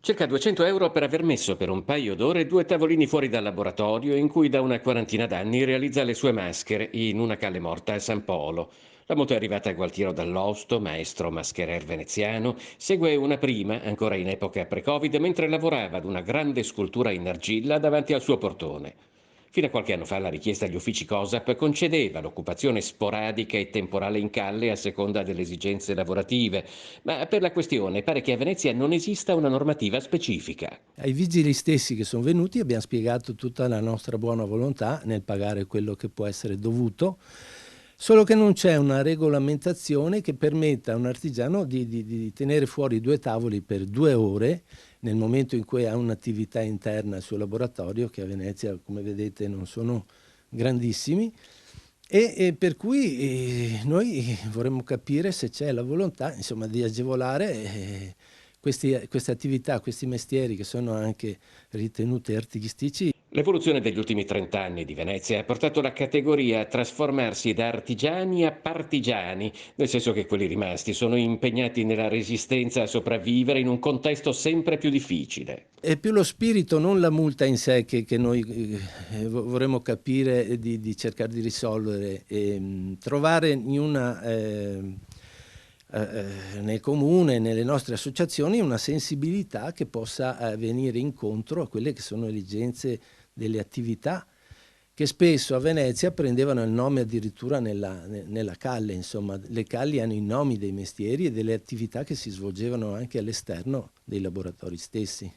Circa 200 euro per aver messo per un paio d'ore due tavolini fuori dal laboratorio in cui da una quarantina d'anni realizza le sue maschere in una calle morta a San Polo. La moto è arrivata a Gualtiero dall'Osto, maestro mascherer veneziano, segue una prima, ancora in epoca pre-Covid, mentre lavorava ad una grande scultura in argilla davanti al suo portone. Fino a qualche anno fa la richiesta agli uffici COSAP concedeva l'occupazione sporadica e temporale in calle a seconda delle esigenze lavorative, ma per la questione pare che a Venezia non esista una normativa specifica. Ai vigili stessi che sono venuti abbiamo spiegato tutta la nostra buona volontà nel pagare quello che può essere dovuto, solo che non c'è una regolamentazione che permetta a un artigiano di tenere fuori due tavoli per 2 ore nel momento in cui ha un'attività interna al suo laboratorio, che a Venezia, come vedete, non sono grandissimi. E per cui noi vorremmo capire se c'è la volontà, insomma, di agevolare queste attività, questi mestieri che sono anche ritenuti artistici. L'evoluzione degli ultimi 30 anni di Venezia ha portato la categoria a trasformarsi da artigiani a partigiani, nel senso che quelli rimasti sono impegnati nella resistenza a sopravvivere in un contesto sempre più difficile. È più lo spirito, non la multa in sé, che noi vorremmo capire e di cercare di risolvere. Trovare nel comune, nelle nostre associazioni, una sensibilità che possa venire incontro a quelle che sono le esigenze delle attività che spesso a Venezia prendevano il nome addirittura nella calle. Insomma, le calli hanno i nomi dei mestieri e delle attività che si svolgevano anche all'esterno dei laboratori stessi.